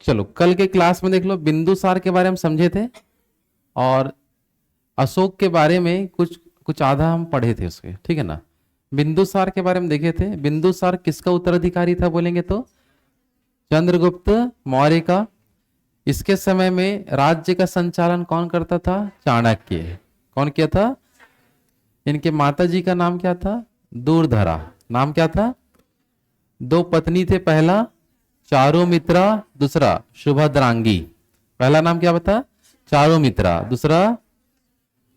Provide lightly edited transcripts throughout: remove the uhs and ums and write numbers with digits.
चलो कल के क्लास में देख लो, बिंदुसार के बारे में समझे थे और अशोक के बारे में कुछ कुछ आधा हम पढ़े थे उसके, ठीक है ना। बिंदुसार के बारे में देखे थे। बिंदुसार किसका उत्तराधिकारी था बोलेंगे तो चंद्रगुप्त मौर्य का। इसके समय में राज्य का संचालन कौन करता था? चाणक्य। कौन किया था? इनके माता जी का नाम क्या था? दूरधरा। नाम क्या था? दो पत्नी थे, पहला चारुमित्रा, दूसरा सुभद्रांगी। पहला नाम क्या बता? चारुमित्रा, दूसरा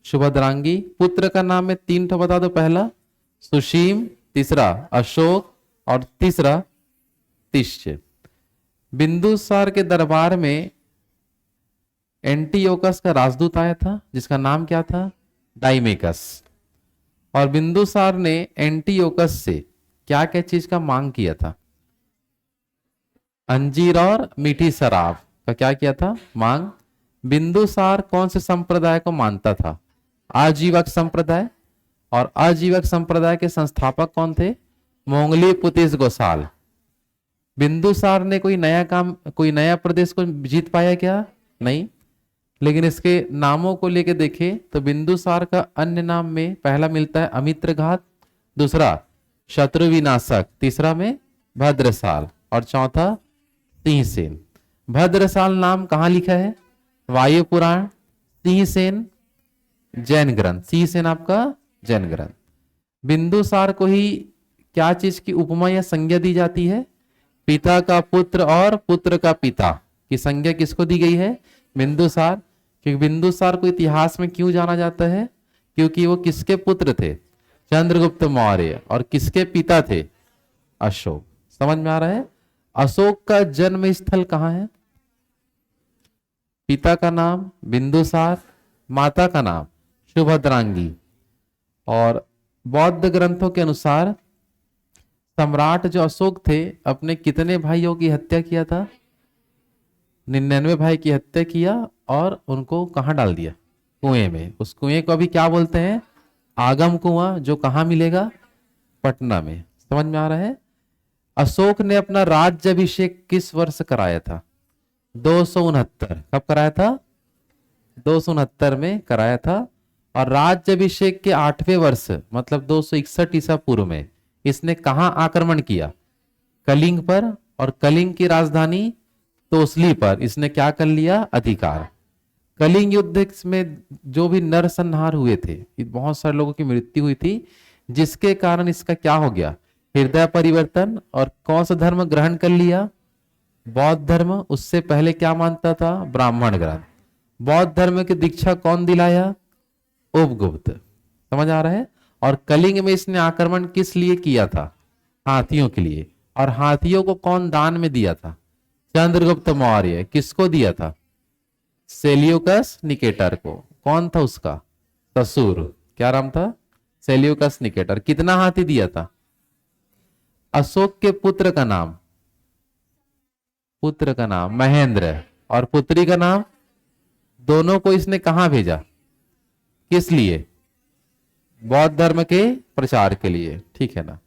सुभद्रांगी। पुत्र का नाम में तीन ठो बता दो। पहला सुशीम, तीसरा अशोक और तीसरा तिष्य। बिंदुसार के दरबार में एंटीओकस का राजदूत आया था जिसका नाम क्या था? डाइमेकस। और बिंदुसार ने एंटीओकस से क्या क्या चीज का मांग किया था? अंजीर और मीठी शराब का क्या किया था? मांग। बिंदुसार कौन से संप्रदाय को मानता था? आजीवक संप्रदाय। और आजीवक संप्रदाय के संस्थापक कौन थे? मोंगली पुतिस गोसाल। बिंदुसार ने कोई नया काम, कोई नया प्रदेश को जीत पाया क्या? नहीं। लेकिन इसके नामों को लेके देखें तो बिंदुसार का अन्य नाम में पहला मिलता है अमित्रघात, दूसरा शत्रु विनाशक, तीसरा में भद्रसाल और चौथा सिंहसेन। भद्रसाल नाम कहां लिखा है? वायु पुराण। सिंहसेन जैन ग्रंथ। सिंहसेन आपका जैन ग्रंथ। बिंदुसार को ही क्या चीज की उपमा या संज्ञा दी जाती है? पिता का पुत्र और पुत्र का पिता की संज्ञा किसको दी गई है? बिंदुसार। क्योंकि बिंदुसार को इतिहास में क्यों जाना जाता है? क्योंकि वो किसके पुत्र थे? चंद्रगुप्त मौर्य। और किसके पिता थे? अशोक। समझ में आ रहा है? अशोक का जन्म स्थल कहां है? पिता का नाम बिंदुसार, माता का नाम सुभद्रांगी। और बौद्ध ग्रंथों के अनुसार सम्राट जो अशोक थे अपने कितने भाइयों की हत्या किया था? 99 भाई की हत्या किया और उनको कहां डाल दिया? कुएं में। उस कुएं को अभी क्या बोलते हैं? आगम कुआं, जो कहां मिलेगा? पटना में। समझ में आ रहा है? अशोक ने अपना राज्याभिषेक किस वर्ष कराया था? 269। कब कराया था? 269 में कराया था। और राज्याभिषेक के 8वें वर्ष मतलब 261 ईसा पूर्व में इसने कहां आक्रमण किया? कलिंग पर। और कलिंग की राजधानी तोसली पर इसने क्या कर लिया? अधिकार। कलिंग युद्ध में जो भी नरसंहार हुए थे, बहुत सारे लोगों की मृत्यु हुई थी, जिसके कारण इसका क्या हो गया? हृदय परिवर्तन। और कौन सा धर्म ग्रहण कर लिया? बौद्ध धर्म। उससे पहले क्या मानता था? ब्राह्मण ग्रंथ। बौद्ध धर्म की दीक्षा कौन दिलाया? उपगुप्त। समझ आ रहा है? और कलिंग में इसने आक्रमण किस लिए किया था? हाथियों के लिए। और हाथियों को कौन दान में दिया था? चंद्रगुप्त मौर्य। किसको दिया था? सेल्यूकस निकेटर को। कौन था उसका? ससुर। क्या नाम था? Seleucus Nicator. कितना हाथी दिया था? अशोक के पुत्र का नाम, पुत्र का नाम महेंद्र और पुत्री का नाम, दोनों को इसने कहां भेजा? किस लिए? बौद्ध धर्म के प्रचार के लिए। ठीक है ना।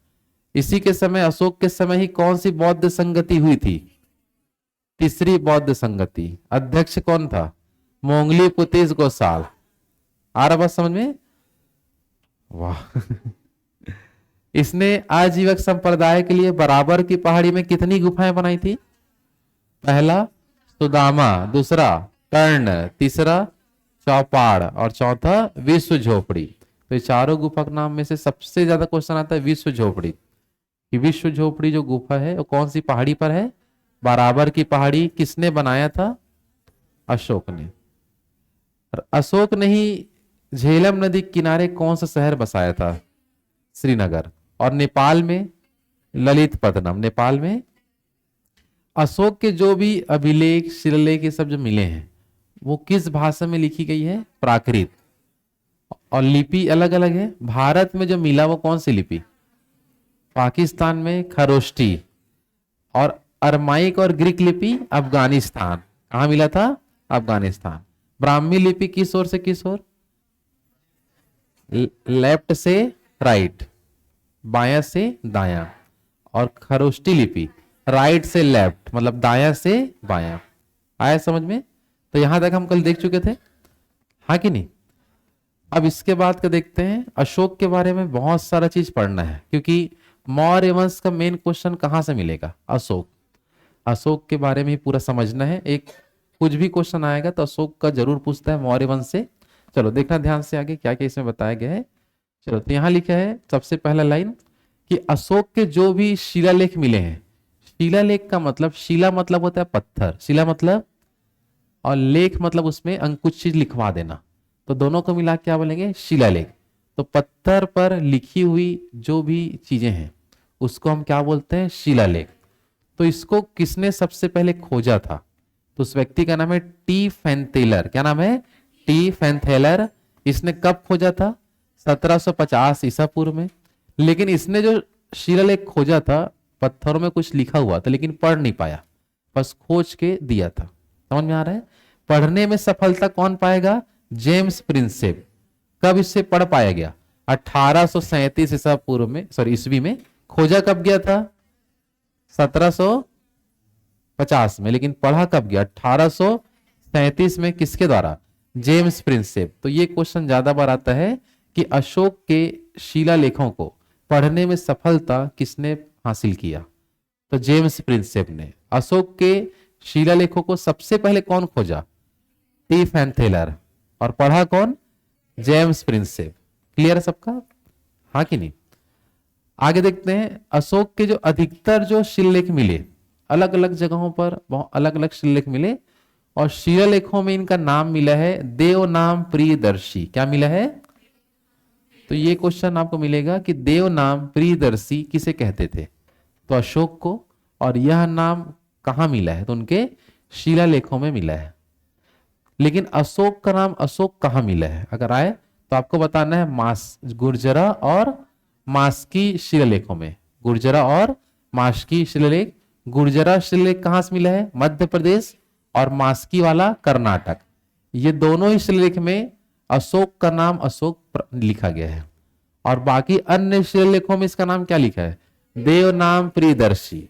इसी के समय, अशोक के समय ही कौन सी बौद्ध संगति हुई थी? तीसरी बौद्ध संगति। अध्यक्ष कौन था? मोंगली पुतिस गोसाल। आ रहा बात समझ में? वाह। इसने आजीवक संप्रदाय के लिए बराबर की पहाड़ी में कितनी गुफाएं बनाई थी? पहला सुदामा, दूसरा कर्ण, तीसरा चौपाड़ और चौथा विश्व झोपड़ी। तो चारों गुफा के नाम में से सबसे ज्यादा क्वेश्चन आता है विश्व झोपड़ी कि विश्व झोपड़ी जो गुफा है वो कौन सी पहाड़ी पर है? बराबर की पहाड़ी। किसने बनाया था? अशोक ने। अशोक ने ही झेलम नदी किनारे कौन सा शहर बसाया था? श्रीनगर। और नेपाल में ललितपट्टनम। नेपाल में अशोक के जो भी अभिलेख, शिलालेख ये सब जो मिले हैं वो किस भाषा में लिखी गई है? प्राकृत। और लिपि अलग अलग है। भारत में जो मिला वो कौन सी लिपि? पाकिस्तान में खरोष्टी। और अरमाइक और ग्रीक लिपि अफगानिस्तान। कहां मिला था? अफगानिस्तान। ब्राह्मी लिपि किस ओर से किस ओर? लेफ्ट से राइट, बायां से दायां। और खरोष्टी लिपि राइट से लेफ्ट मतलब दायां से बायां। आया समझ में? तो यहां तक हम कल देख चुके थे, हाँ कि नहीं? अब इसके बाद का देखते हैं। अशोक के बारे में बहुत सारा चीज पढ़ना है, क्योंकि मौर्य वंश का मेन क्वेश्चन कहां से मिलेगा? अशोक। अशोक के बारे में ही पूरा समझना है। एक कुछ भी क्वेश्चन आएगा तो अशोक का जरूर पूछता है, मौर्य वंश से। चलो देखना ध्यान से आगे क्या क्या इसमें बताया गया है। चलो तो यहां लिखा है सबसे पहला लाइन कि अशोक के जो भी शिलालेख मिले हैं, शिलालेख का मतलब, शिला मतलब होता है पत्थर, शिला मतलब, और लेख मतलब उसमें कुछ चीज लिखवा देना, तो दोनों को मिला क्या बोलेंगे? शिलालेख। तो पत्थर पर लिखी हुई जो भी चीजें हैं उसको हम क्या बोलते हैं? शिलालेख। तो इसको किसने सबसे पहले खोजा था? तो उस व्यक्ति का नाम है टी फैंथेलर। क्या नाम है? टी फैंथेलर। इसने कब खोजा था? 1750 ईसा पूर्व में। लेकिन इसने जो शिलालेख खोजा था, पत्थरों में कुछ लिखा हुआ था लेकिन पढ़ नहीं पाया, बस खोज के दिया था। समझ में आ रहा है? पढ़ने में सफलता कौन पाएगा? James Prinsep. कब इससे पढ़ पाया गया? 1837 ईसा पूर्व में, सॉरी ईस्वी में। खोजा कब गया था? 1750 में। लेकिन पढ़ा कब गया? 1837 में। किसके द्वारा? James Prinsep. तो ये क्वेश्चन ज्यादा बार आता है कि अशोक के शिलालेखों को पढ़ने में सफलता किसने हासिल किया? तो जेम्स प्रिंसेप ने। अशोक के शिलालेखों को सबसे पहले कौन खोजा? टी फैंथेलर। और पढ़ा कौन? James Prinsep. क्लियर है सबका? हाँ कि नहीं? आगे देखते हैं। अशोक के जो अधिकतर जो शिलालेख मिले, अलग अलग जगहों पर अलग अलग शिलालेख मिले, और शिलालेखों में इनका नाम मिला है देव नाम प्रियदर्शी। क्या मिला है? तो ये क्वेश्चन आपको मिलेगा कि देव नाम प्रियदर्शी किसे कहते थे? तो अशोक को। और यह नाम कहां मिला है? तो उनके शिलालेखों में मिला है। लेकिन अशोक का नाम अशोक कहां मिला है अगर आए तो आपको बताना है गुर्जरा और मास्की शिलालेखों में। गुर्जरा और मास्की शिलालेख। गुर्जरा शिलालेख कहां से मिला है? मध्य प्रदेश। और मास्की वाला कर्नाटक। ये दोनों ही शिलालेख में अशोक का नाम अशोक लिखा गया है। और बाकी अन्य शिलालेखों में इसका नाम क्या लिखा है? देव नाम प्रियदर्शी।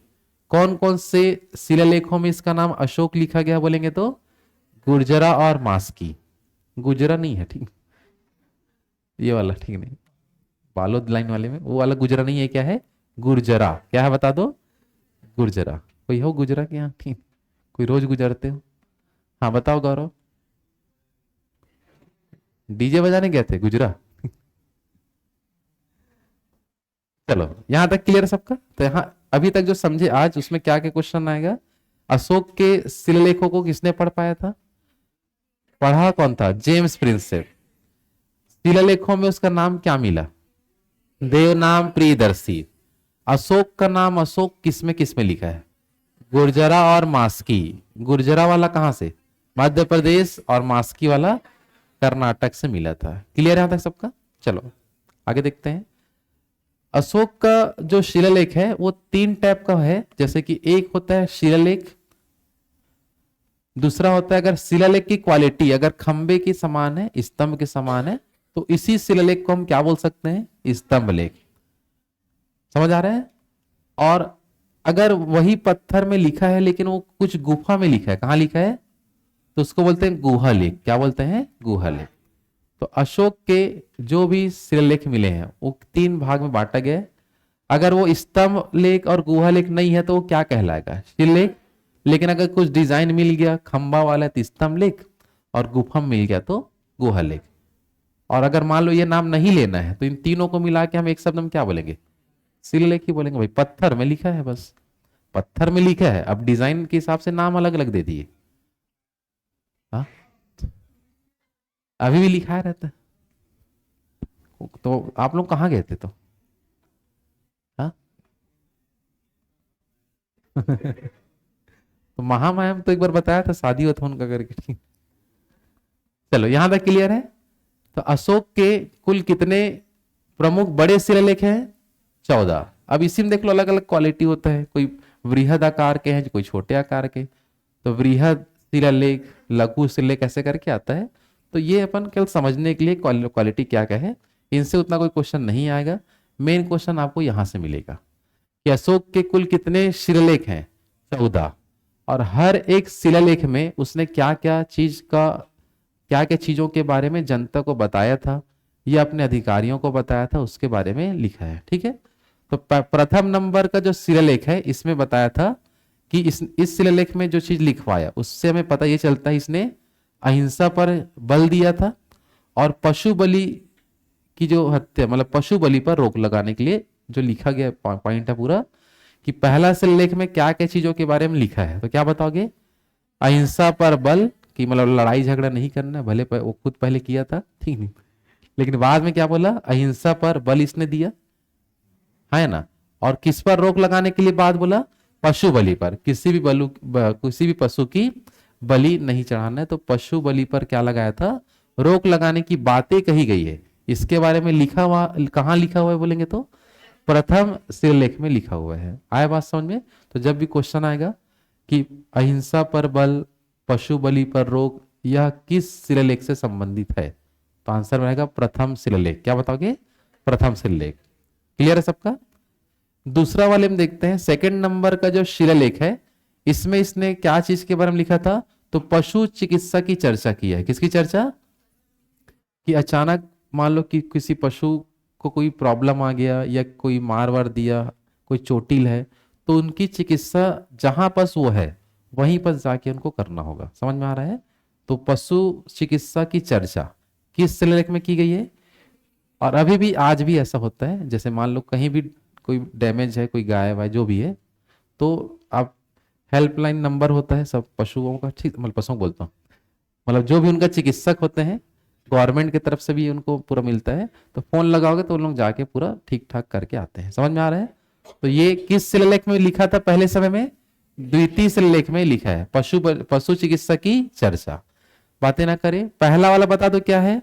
कौन कौन से शिलालेखों में इसका नाम अशोक लिखा गया बोलेंगे तो? गुर्जरा और मास्की। गुजरा नहीं है, ठीक, ये वाला ठीक नहीं, बालोद लाइन वाले में वो वाला गुजरा नहीं है। क्या है? गुर्जरा। क्या है बता दो? गुर्जरा। कोई हो गुजरा के यहाँ? ठीक, कोई रोज गुजरते हो? हाँ बताओ गौरव। डीजे बजाने गए थे गुजरा? चलो यहां तक क्लियर सबका? तो यहाँ अभी तक जो समझे आज, उसमें क्या क्या क्वेश्चन आएगा? अशोक के शिलालेखों को किसने पढ़ पाया था? पढ़ा कौन था? James Prinsep. शिलालेखों में उसका नाम क्या मिला? देव नाम प्रियदर्शी। अशोक का नाम अशोक किस में लिखा है? गुर्जरा और मास्की। गुर्जरा वाला कहां से? मध्य प्रदेश। और मास्की वाला कर्नाटक से मिला था। क्लियर है यहां तक सबका? चलो आगे देखते हैं। अशोक का जो शिलालेख है वो 3 टाइप का है। जैसे कि एक होता है शिलालेख, दूसरा होता है अगर शिलालेख की क्वालिटी अगर खंबे के समान है, स्तंभ के समान है, तो इसी शिलालेख को हम क्या बोल सकते हैं? स्तंभ लेख। समझ आ रहा है? और अगर वही पत्थर में लिखा है लेकिन वो कुछ गुफा में लिखा है, कहां लिखा है? तो उसको बोलते हैं गुहा लेख। क्या बोलते हैं? गुहा लेख। तो अशोक के जो भी शिलालेख मिले हैं वो 3 भाग में बांटा गया है। अगर वो स्तंभ लेख और गुहा लेख नहीं है तो वो क्या कहलाएगा? शिलालेख। लेकिन अगर कुछ डिजाइन मिल गया खंबा वाला तो स्तंभ लेख, और गुफा में मिल गया तो गुहा लेख। और अगर मान लो ये नाम नहीं लेना है तो इन तीनों को मिला के हम एक शब्द में क्या बोलेंगे? शिलालेख ही बोलेंगे। भाई पत्थर में लिखा है, बस पत्थर में लिखा है, अब डिजाइन के हिसाब से नाम अलग अलग दे दिए। हाँ अभी भी लिखा रहता है। तो आप लोग कहाँ गए थे तो? हाँ तो महामहिम तो एक बार बताया था, शादी होता उनका करके, ठीक। चलो यहां तक क्लियर है? तो अशोक के कुल कितने प्रमुख बड़े शिलालेख हैं? 14। अब इसी में देख लो अलग अलग क्वालिटी होता है, कोई वृहद आकार के हैं, कोई छोटे आकार के। तो वृहद शिलालेख, लघु शिलालेख ऐसे करके आता है। तो ये अपन केवल समझने के लिए क्वालिटी क्या क्या है, इनसे उतना कोई क्वेश्चन नहीं आएगा। मेन क्वेश्चन आपको यहां से मिलेगा कि अशोक के कुल कितने शिलालेख हैं? 14। और हर एक शिलालेख में उसने क्या क्या चीजों के बारे में जनता को बताया था या अपने अधिकारियों को बताया था, उसके बारे में लिखा है। ठीक है, तो प्रथम नंबर का जो शिलालेख है इसमें बताया था कि इस शिलालेख में जो चीज लिखवाया उससे हमें पता ये चलता है इसने अहिंसा पर बल दिया था और पशु बलि की जो हत्या मतलब पशु बलि पर रोक लगाने के लिए जो लिखा गया पॉइंट है पूरा कि पहला शिलालेख में क्या क्या चीजों के बारे में लिखा है, तो क्या बताओगे? अहिंसा पर बल कि मतलब लड़ाई झगड़ा नहीं करना, भले वो खुद पहले किया था, ठीक नहीं, लेकिन बाद में क्या बोला? अहिंसा पर बल इसने दिया है ना। और किस पर रोक लगाने के लिए बात बोला? पशु बलि पर, किसी भी पशु की बलि नहीं चढ़ाना है, तो पशु बलि पर क्या लगाया था? रोक लगाने की बातें कही गई है। इसके बारे में लिखा हुआ कहाँ लिखा हुआ है बोलेंगे तो प्रथम शिलालेख में लिखा हुआ है। आया बात समझ में? तो जब भी क्वेश्चन आएगा कि अहिंसा पर बल, पशु बलि पर रोक, यह किस शिलालेख से संबंधित है, तो आंसर रहेगा प्रथम शिलालेख। क्या बताओगे? प्रथम शिलालेख। क्लियर है सबका? दूसरा वाले में देखते हैं, सेकंड नंबर का जो शिलालेख है इसमें इसने क्या चीज के बारे में लिखा था? तो पशु चिकित्सा की चर्चा की है। किसकी चर्चा? कि अचानक मान लो कि किसी पशु को कोई प्रॉब्लम आ गया या कोई मार वार दिया, कोई चोटिल है, तो उनकी चिकित्सा जहां पशु वो है वहीं पर जाके उनको करना होगा। समझ में आ रहा है? तो पशु चिकित्सा की चर्चा किस शिलालेख में की गई है? और अभी भी आज भी ऐसा होता है, जैसे मान लो कहीं भी कोई डैमेज है, कोई गाय वाय जो भी है, तो आप हेल्पलाइन नंबर होता है सब पशुओं का, ठीक मतलब पशुओं बोलता हूँ, मतलब जो भी उनका चिकित्सक होते हैं गवर्नमेंट की तरफ से भी उनको पूरा मिलता है, तो फोन लगाओगे तो उन लोग जाके पूरा ठीक ठाक करके आते हैं। समझ में आ रहा है? तो ये किस शिलालेख में लिखा था पहले समय में? द्वितीय शिलालेख में लिखा है, पशु चिकित्सा की चर्चा। बातें ना करें, पहला वाला बता दो क्या है?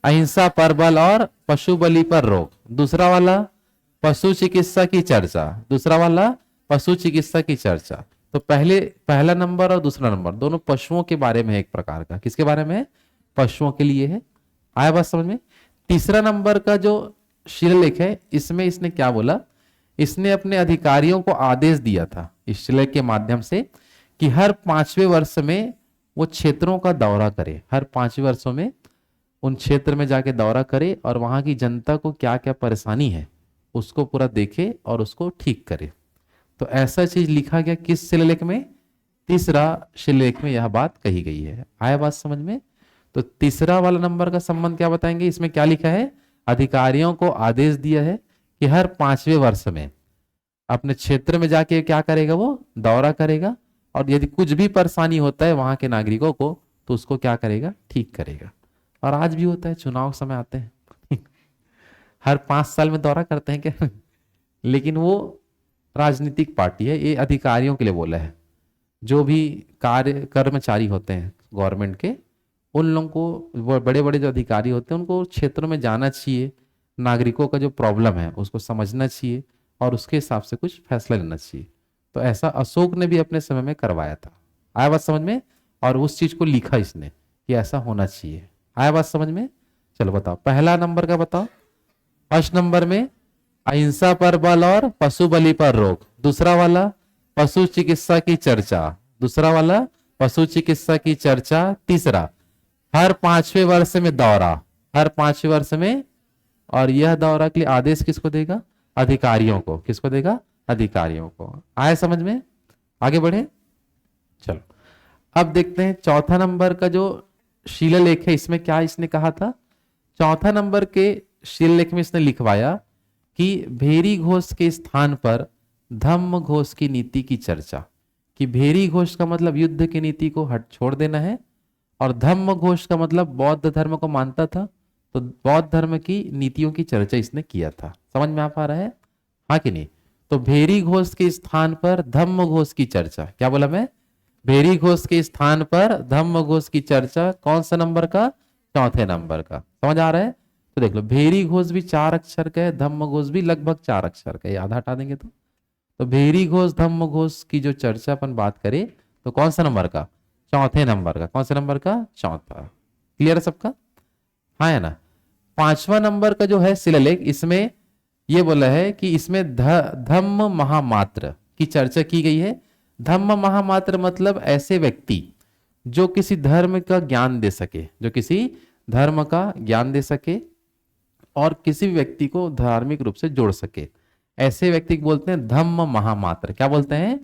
अहिंसा पर बल और पशु बलि पर रोक। दूसरा वाला पशु चिकित्सा की चर्चा। दूसरा वाला पशु चिकित्सा की चर्चा। तो पहला नंबर और दूसरा नंबर दोनों पशुओं के बारे में है, एक प्रकार का। किसके बारे में? पशुओं के लिए है। आया बात समझ में? तीसरा नंबर का जो शिलालेख है इसमें इसने क्या बोला? इसने अपने अधिकारियों को आदेश दिया था इस शिलालेख के माध्यम से कि हर 5वें वर्ष में वो क्षेत्रों का दौरा करे। हर 5 वर्षों में उन क्षेत्र में जाके दौरा करे और वहां की जनता को क्या क्या परेशानी है उसको पूरा देखे और उसको ठीक करे। तो ऐसा चीज लिखा गया किस शिलालेख में? तीसरा शिलालेख में यह बात कही गई है। आया बात समझ में? तो तीसरा वाला नंबर का संबंध क्या बताएंगे? इसमें क्या लिखा है? अधिकारियों को आदेश दिया है कि हर 5वें वर्ष में अपने क्षेत्र में जाके क्या करेगा? वो दौरा करेगा और यदि कुछ भी परेशानी होता है वहां के नागरिकों को तो उसको क्या करेगा? ठीक करेगा। और आज भी होता है, चुनाव समय आते हैं हर 5 साल में दौरा करते हैं क्या लेकिन वो राजनीतिक पार्टी है, ये अधिकारियों के लिए बोला है। जो भी कर्मचारी होते हैं गवर्नमेंट के, उन लोगों को, वो बड़े बड़े जो अधिकारी होते हैं उनको क्षेत्रों में जाना चाहिए, नागरिकों का जो प्रॉब्लम है उसको समझना चाहिए और उसके हिसाब से कुछ फैसला लेना चाहिए। तो ऐसा अशोक ने भी अपने समय में करवाया था। आया बात समझ में? और उस चीज को लिखा इसने कि ऐसा होना चाहिए। आया बात समझ में? चलो बताओ, पहला नंबर का बताओ। फर्स्ट नंबर में अहिंसा पर बल और पशु बलि पर रोक। दूसरा वाला पशु चिकित्सा की चर्चा। दूसरा वाला पशु चिकित्सा की चर्चा। तीसरा हर 5वें वर्ष में दौरा, हर 5वें वर्ष में। और यह दौरा के लिए आदेश किसको देगा? अधिकारियों को। किसको देगा? अधिकारियों को। आए समझ में? आगे बढ़े, चलो अब देखते हैं चौथा नंबर का जो शिलालेख है इसमें क्या इसने कहा था। चौथा नंबर के शिलालेख में इसने लिखवाया कि भेरी घोष के स्थान पर धम्म घोष की नीति की चर्चा। कि भेरी घोष का मतलब युद्ध की नीति को छोड़ देना है और धम्म घोष का मतलब बौद्ध धर्म को मानता था, तो बौद्ध धर्म की नीतियों की चर्चा इसने किया था। समझ में आ पा रहा है? हाँ कि नहीं? तो भेरी घोष के स्थान पर धम्म घोष की चर्चा। क्या बोला मैं? भेरी घोष के स्थान पर धम्म घोष की चर्चा। कौन सा नंबर का? चौथे नंबर का। समझ आ रहा है? तो देख लो, भेरी घोष भी 4 अक्षर का है, धम्म घोष भी लगभग 4 अक्षर का है। आधा हटा देंगे तो भेरी घोष धम्म घोष की जो चर्चा अपन बात करें तो कौन सा नंबर का? चौथे नंबर का। कौन सा नंबर का? चौथा। क्लियर है सबका? हाँ है ना? 5वां नंबर का जो है शिलालेख, इसमें यह बोला है कि इसमें धम्म महामात्र की चर्चा की गई है। धम्म महामात्र मतलब ऐसे व्यक्ति जो किसी धर्म का ज्ञान दे सके, जो किसी धर्म का ज्ञान दे सके और किसी भी व्यक्ति को धार्मिक रूप से जोड़ सके, ऐसे व्यक्ति को बोलते हैं धम्म महामात्र। क्या बोलते हैं?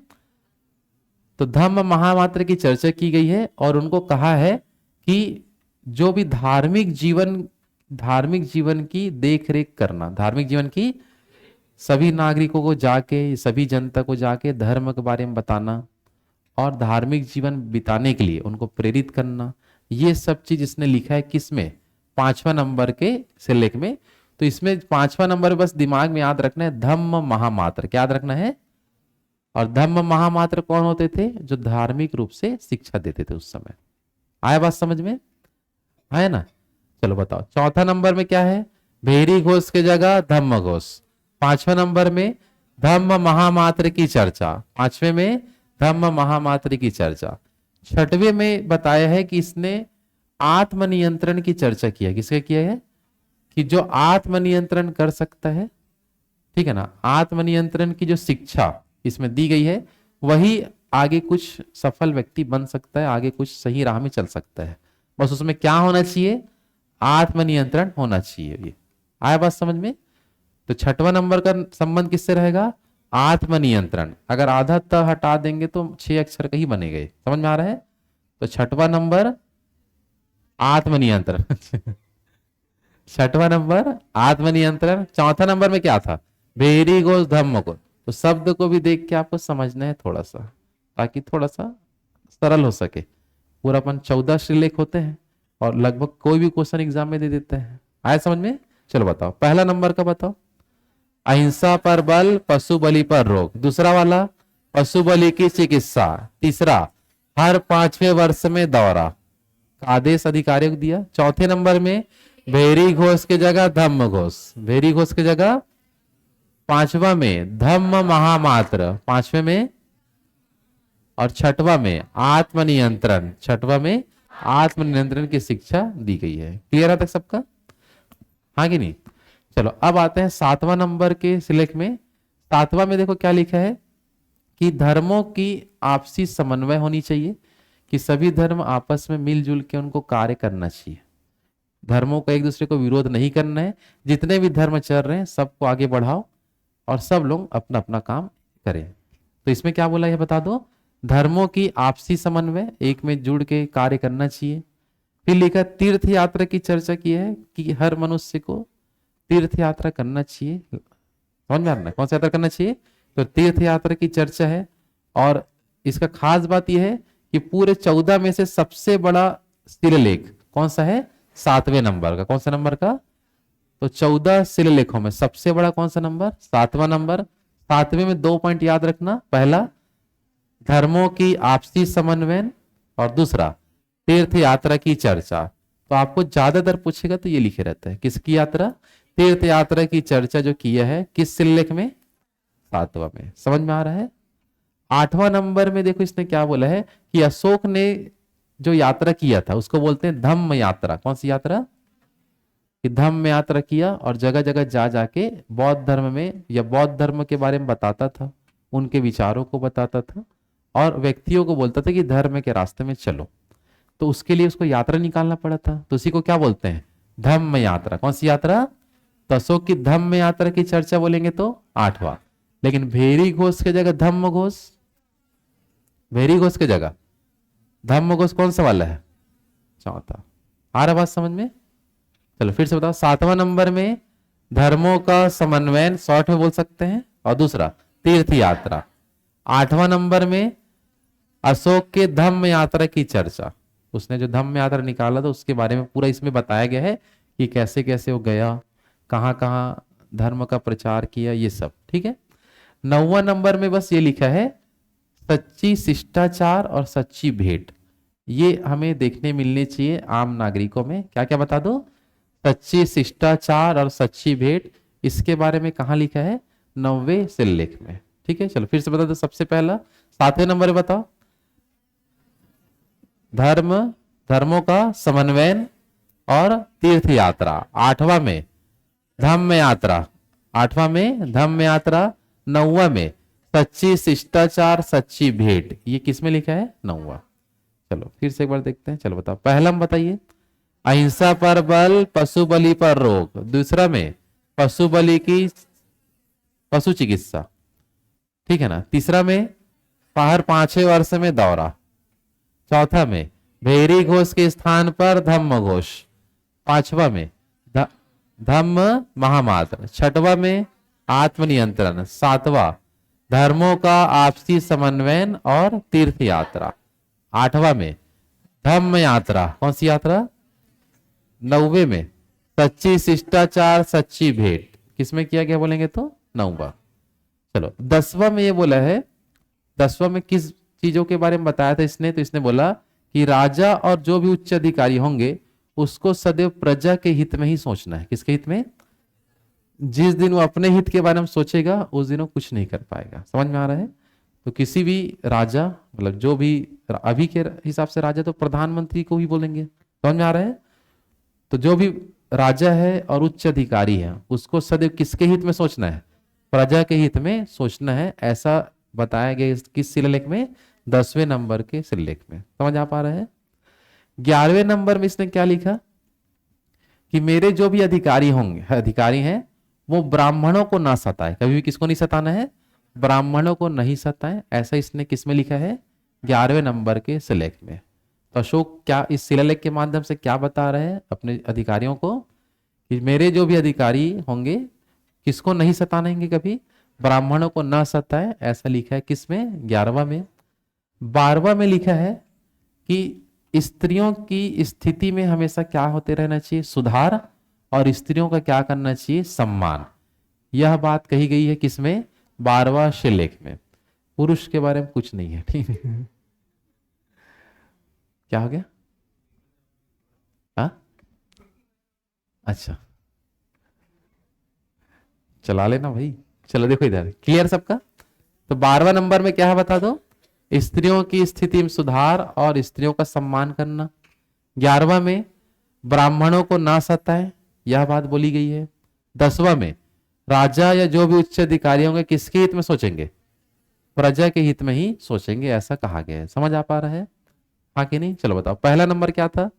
तो धम्म महामात्र की चर्चा की गई है और उनको कहा है कि जो भी धार्मिक जीवन की देख रेख करना, धार्मिक जीवन की सभी नागरिकों को जाके, सभी जनता को जाके धर्म के बारे में बताना और धार्मिक जीवन बिताने के लिए उनको प्रेरित करना, ये सब चीज इसने लिखा है किसमें? 5वां नंबर के सिलेक में। तो इसमें 5वां नंबर बस दिमाग में याद रखना है, धम्म महामात्र। क्या याद रखना है? और धम्म महामात्र कौन होते थे? जो धार्मिक रूप से शिक्षा देते थे उस समय। आया बात समझ में? आया ना? चलो बताओ, चौथा नंबर में क्या है? भेरी घोष की जगह धम्म घोष। 5वें नंबर में धम्म महामात्र की चर्चा। 5वें में धम्म महामात्र की चर्चा। 6वें में बताया है कि इसने आत्मनियंत्रण की चर्चा किया। किसके किया है? कि जो आत्मनियंत्रण कर सकता है, ठीक है ना, आत्मनियंत्रण की जो शिक्षा इसमें दी गई है वही आगे कुछ सफल व्यक्ति बन सकता है, आगे कुछ सही राह में चल सकता है। बस उसमें क्या होना चाहिए? आत्मनियंत्रण होना चाहिए। ये आया बात समझ में? तो 6वां नंबर का संबंध किससे रहेगा? आत्मनियंत्रण। अगर आधा त हटा देंगे तो 6 अक्षर का ही बनेगा। समझ में आ रहा है? तो 6वां नंबर आत्मनियंत्रण 6वां नंबर आत्मनियंत्रण। 4था नंबर में क्या था? भेरी घोष धम्म घोष। तो शब्द को भी देख के आपको समझना है थोड़ा सा, ताकि थोड़ा सा सरल हो सके। पूरा अपन 14 श्रीलेख होते हैं और लगभग कोई भी क्वेश्चन एग्जाम में दे देते हैं। आया समझ में? चलो बताओ, पहला नंबर का बताओ। अहिंसा पर बल, पशु बलि पर रोक। दूसरा वाला पशु बलि की चिकित्सा। तीसरा हर 5वें वर्ष में दौरा का आदेश अधिकारियों को दिया। चौथे नंबर में भेरी घोष की जगह धम्म घोष। भेरी घोष की जगह 5वां में धम्म महामात्र 5वें में, और 6वां में आत्मनियंत्रण। 6वां में आत्मनियंत्रण की शिक्षा दी गई है। क्लियर है तक सबका? हाँ कि नहीं? चलो अब आते हैं 7वां नंबर के सिलेक्ट में। 7वां में देखो क्या लिखा है कि धर्मों की आपसी समन्वय होनी चाहिए, कि सभी धर्म आपस में मिलजुल के उनको कार्य करना चाहिए। धर्मों का एक दूसरे को विरोध नहीं करना है। जितने भी धर्म चल रहे हैं सबको आगे बढ़ाओ और सब लोग अपना अपना काम करें। तो इसमें क्या बोला है बता दो? धर्मों की आपसी समन्वय, एक में जुड़ के कार्य करना चाहिए। फिर लिखा तीर्थ यात्रा की चर्चा की है कि हर मनुष्य को तीर्थ यात्रा करना चाहिए। समझ में आ रहा है कौन सा यात्रा करना चाहिए? तो तीर्थ यात्रा की चर्चा है। और इसका खास बात यह है कि पूरे 14 में से सबसे बड़ा शिलालेख कौन सा है? 7वें नंबर का। कौन सा नंबर का? तो 14 शिलालेखों में सबसे बड़ा कौन सा नंबर? 7वां नंबर। 7वें में 2 पॉइंट याद रखना। पहला धर्मों की आपसी समन्वय और दूसरा तीर्थ यात्रा की चर्चा। तो आपको ज्यादातर पूछेगा तो ये लिखे रहता है, किसकी यात्रा? तीर्थ यात्रा की चर्चा जो किया है किस शिलालेख में? 7वां में। समझ में आ रहा है? 8वां नंबर में देखो इसने क्या बोला है कि अशोक ने जो यात्रा किया था उसको बोलते हैं धम्म यात्रा। कौन सी यात्रा? कि धम्म यात्रा किया और जगह जगह जा जाके बौद्ध धर्म में या बौद्ध धर्म के बारे में बताता था, उनके विचारों को बताता था और व्यक्तियों को बोलता था कि धर्म के रास्ते में चलो। तो उसके लिए उसको यात्रा निकालना पड़ा था, तो उसी को क्या बोलते हैं? धम्म यात्रा। कौन सी यात्रा? तो अशोक की धम्म यात्रा की चर्चा बोलेंगे तो 8वां। लेकिन भेरी घोष की जगह धम्म घोष, भेरी घोष की जगह धम्म घोष कौन सा वाला है? 4था। आ रहा बात समझ में? चलो फिर से बताओ। 7वां नंबर में धर्मों का समन्वय शॉर्ट में बोल सकते हैं, और दूसरा तीर्थ यात्रा। 8वां नंबर में अशोक के धम्म यात्रा की चर्चा। उसने जो धम्म यात्रा निकाला था उसके बारे में पूरा इसमें बताया गया है कि कैसे कैसे वो गया, कहां कहां धर्म का प्रचार किया, ये सब। ठीक है। 9वां नंबर में बस ये लिखा है सच्ची शिष्टाचार और सच्ची भेंट। ये हमें देखने मिलने चाहिए आम नागरिकों में। क्या क्या बता दो? सच्ची शिष्टाचार और सच्ची भेंट। इसके बारे में कहां लिखा है? 9वें शिलालेख में। ठीक है। चलो फिर से बता दो। सबसे पहला 7वें नंबर में बताओ। धर्मों का समन्वय और तीर्थ यात्रा। 8वां में धम्म यात्रा। 8वां में धम्म यात्रा। 9वां में सच्ची शिष्टाचार सच्ची भेंट, ये किसमें लिखा है? 9वां। चलो फिर से एक बार देखते हैं। चलो बताओ, पहला में बताइए अहिंसा पर बल पशु बलि पर रोक, दूसरा में पशु बलि की पशु चिकित्सा, ठीक है ना, तीसरा में हर 5वें वर्ष में दौरा, चौथा में भेरी घोष के स्थान पर धम्म घोष, पांचवा में धम्म महामात्र, छठवा में आत्मनियंत्रण, सातवां धर्मों का आपसी समन्वयन और तीर्थ यात्रा, आठवां में धम्म यात्रा, कौन सी यात्रा? 9वें में सच्ची शिष्टाचार सच्ची भेंट, किसमें किया गया बोलेंगे तो 9वां। चलो 10वां में ये बोला है, 10वां में किस चीजों के बारे में बताया था इसने? तो इसने बोला कि राजा और जो भी उच्च अधिकारी होंगे उसको सदैव प्रजा के हित में ही सोचना है। किसके हित में? जिस दिन वो अपने हित के बारे में सोचेगा उस दिन वो कुछ नहीं कर पाएगा। समझ में आ रहा है? तो किसी भी राजा, मतलब जो भी अभी के हिसाब से राजा तो प्रधानमंत्री को ही बोलेंगे। समझ में आ रहा है? तो जो भी राजा है और उच्च अधिकारी है उसको सदैव किसके हित में सोचना है? प्रजा के हित में सोचना है, ऐसा बताया गया किस शिलालेख में? 10वें नंबर के शिलालेख में। समझ आ पा रहा है? 11वें नंबर में इसने क्या लिखा कि मेरे जो भी अधिकारी हैं वो ब्राह्मणों को ना सताए। कभी भी किसको नहीं सताना है? ब्राह्मणों को नहीं सताए, ऐसा इसने किस में लिखा है? 11वें नंबर के शिलालेख में। तो अशोक क्या इस शिलालेख के माध्यम से क्या बता रहे हैं अपने अधिकारियों को कि मेरे जो भी अधिकारी होंगे किसको नहीं सतानेंगे? कभी ब्राह्मणों को ना सताए, ऐसा लिखा है किसमें? 11वां में। 12वां में लिखा है कि स्त्रियों की स्थिति में हमेशा क्या होते रहना चाहिए? सुधार, और स्त्रियों का क्या करना चाहिए? सम्मान। यह बात कही गई है किसमें? 12वां शिलालेख में। पुरुष के बारे में कुछ नहीं है, ठीक है? क्या हो गया? अच्छा चला लेना भाई। चलो देखो इधर, क्लियर सबका? तो 12वां नंबर में क्या है बता दो? स्त्रियों की स्थिति में सुधार और स्त्रियों का सम्मान करना। 11वां में ब्राह्मणों को ना सताए, यह बात बोली गई है। 10वां में राजा या जो भी उच्च अधिकारी होंगे किसके हित में सोचेंगे? प्रजा के हित में ही सोचेंगे, ऐसा कहा गया है। समझ आ पा रहा है? हाँ कि नहीं? चलो बताओ, पहला नंबर क्या था?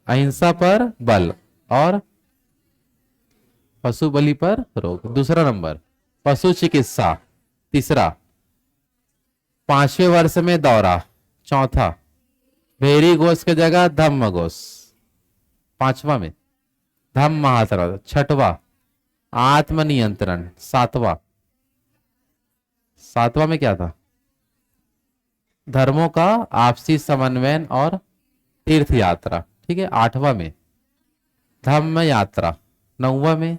अहिंसा पर बल और पशु बलि पर रोक। दूसरा नंबर पशु चिकित्सा। तीसरा 5वें वर्ष में दौरा। चौथा भेरी घोष की जगह धम्म घोष। 5वां में धम्म महात्रा। छठवा आत्मनियंत्रण। सातवां में क्या था? धर्मों का आपसी समन्वयन और तीर्थ यात्रा। ठीक है। 8वां में धम्म यात्रा। 9वां में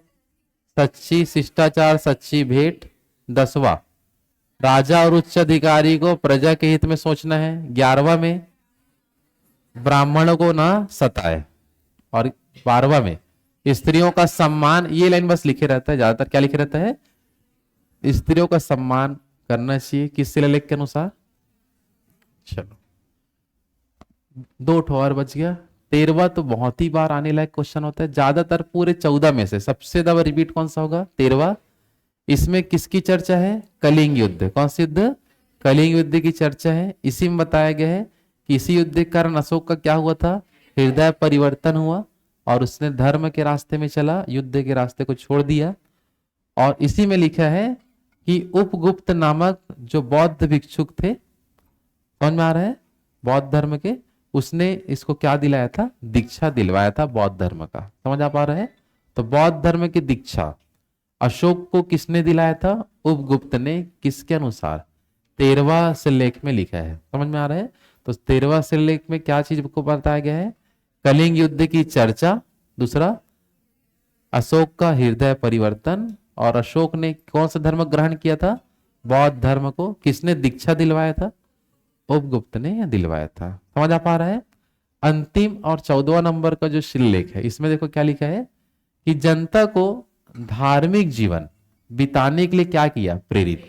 सच्ची शिष्टाचार सच्ची भेंट। 10वां राजा और उच्च अधिकारी को प्रजा के हित में सोचना है। 11वां में ब्राह्मणों को ना सताए। और 12वां में स्त्रियों का सम्मान। ये लाइन बस लिखे रहता है, ज्यादातर क्या लिखे रहता है? स्त्रियों का सम्मान करना चाहिए। किस शिलालेख के अनुसार? चलो 2 ठो और बच गया। 13वां तो बहुत ही बार आने लायक क्वेश्चन होता है, ज्यादातर पूरे 14 में से सबसे ज्यादा रिपीट कौन सा होगा? 13वां। इसमें किसकी चर्चा है? कलिंग युद्ध। कौन सी युद्ध? कलिंग युद्ध की चर्चा है। इसी में बताया गया है कि इसी युद्ध के कारण अशोक का क्या हुआ था? हृदय परिवर्तन हुआ और उसने धर्म के रास्ते में चला, युद्ध के रास्ते को छोड़ दिया। और इसी में लिखा है कि उपगुप्त नामक जो बौद्ध भिक्षुक थे, समझ में आ रहा है, बौद्ध धर्म के, उसने इसको क्या दिलाया था? दीक्षा दिलवाया था बौद्ध धर्म का। समझ आ पा रहा है? तो बौद्ध धर्म की दीक्षा अशोक को किसने दिलाया था? उपगुप्त ने। किसके अनुसार? 13वां शिलालेख में लिखा है। समझ में आ रहा है? तो 13वां शिलालेख में क्या चीज को बताया गया है? कलिंग युद्ध की चर्चा। दूसरा अशोक का हृदय परिवर्तन। और अशोक ने कौन सा धर्म ग्रहण किया था? बौद्ध धर्म को। किसने दीक्षा दिलवाया था? उपगुप्त ने दिलवाया था। समझ आ पा रहा है? अंतिम और 14वां नंबर का जो शिलालेख है, इसमें देखो क्या लिखा है कि जनता को धार्मिक जीवन बिताने के लिए क्या किया? प्रेरित।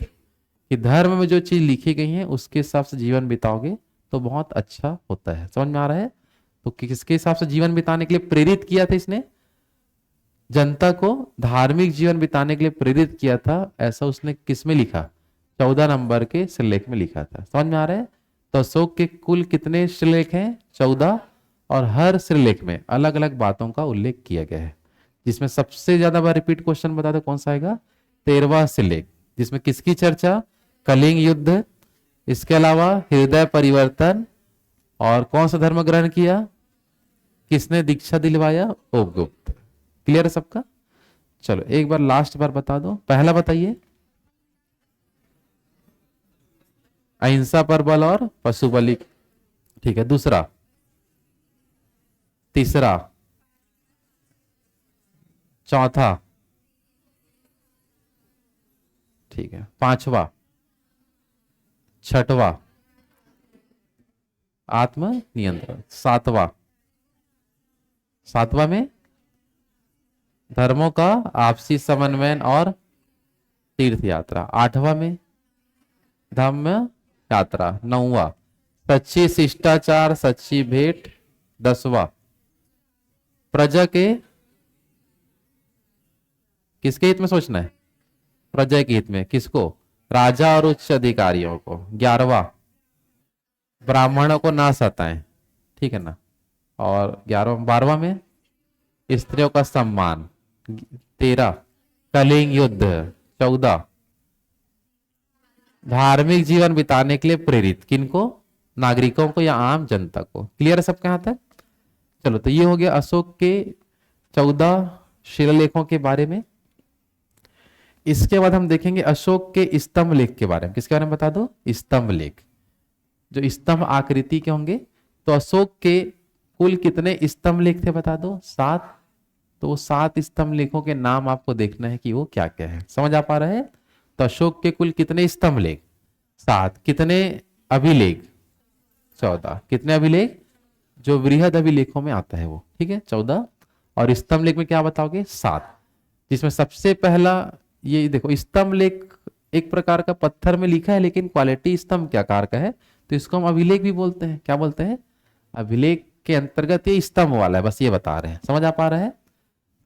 कि धर्म में जो चीज लिखी गई है उसके हिसाब से जीवन बिताओगे तो बहुत अच्छा होता है। समझ में आ रहा है? तो किसके हिसाब से जीवन बिताने के लिए प्रेरित किया था इसने? जनता को धार्मिक जीवन बिताने के लिए प्रेरित किया था, ऐसा उसने किस में लिखा? 14 नंबर के शिलालेख में लिखा था। समझ में आ रहा है? तो अशोक के कुल कितने शिलालेख हैं? 14, और हर शिलालेख में अलग अलग बातों का उल्लेख किया गया है, जिसमें सबसे ज्यादा बार रिपीट क्वेश्चन बता दो कौन सा आएगा? 13वां शिलालेख, जिसमें किसकी चर्चा? कलिंग युद्ध, इसके अलावा हृदय परिवर्तन, और कौन सा धर्म ग्रहण किया, किसने दीक्षा दिलवाया? उपगुप्त। क्लियर है सबका? चलो एक बार लास्ट बार बता दो। पहला बताइए, अहिंसा पर बल और पशु बलि। ठीक है, दूसरा, तीसरा, चौथा, ठीक है, पांचवा, छठवा, आत्म नियंत्रण, सातवां, सातवां में धर्मों का आपसी समन्वय और तीर्थ यात्रा, आठवां में धम्म यात्रा, नौवां सच्ची शिष्टाचार सच्ची भेंट, 10वां प्रजा के किसके हित में सोचना है? प्रजा के हित में। किसको? राजा और उच्च अधिकारियों को। 11वां ब्राह्मणों को ना सताएं, ठीक है ना। और 12वां में स्त्रियों का सम्मान। 13 कलिंग युद्ध। 14 धार्मिक जीवन बिताने के लिए प्रेरित। किनको? नागरिकों को या आम जनता को। क्लियर है सबके यहां तक? चलो, तो ये हो गया अशोक के 14 शिलालेखों के बारे में। इसके बाद हम देखेंगे अशोक के स्तंभ लेख के बारे में। किसके बारे में बता दो? स्तंभ लेख, जो स्तंभ आकृति के होंगे। तो अशोक के कुल कितने स्तंभ लेख थे बता दो? 7। तो वो 7 स्तंभ लेखों के नाम आपको देखना है कि वो क्या क्या है। समझ आ पा रहा है? तो अशोक के कुल कितने स्तंभ लेख? 7। कितने अभिलेख? 14। कितने अभिलेख? जो वृहद अभिलेखों में आता है वो, ठीक है, 14। और स्तंभ लेख में क्या बताओगे? 7। जिसमें सबसे पहला ये देखो, स्तंभ लेख एक प्रकार का पत्थर में लिखा है, लेकिन क्वालिटी स्तंभ के आकार का है, तो इसको हम अभिलेख भी बोलते हैं। क्या बोलते हैं? अभिलेख के अंतर्गत ये स्तंभ वाला है, बस ये बता रहे हैं। समझ आ पा रहा है?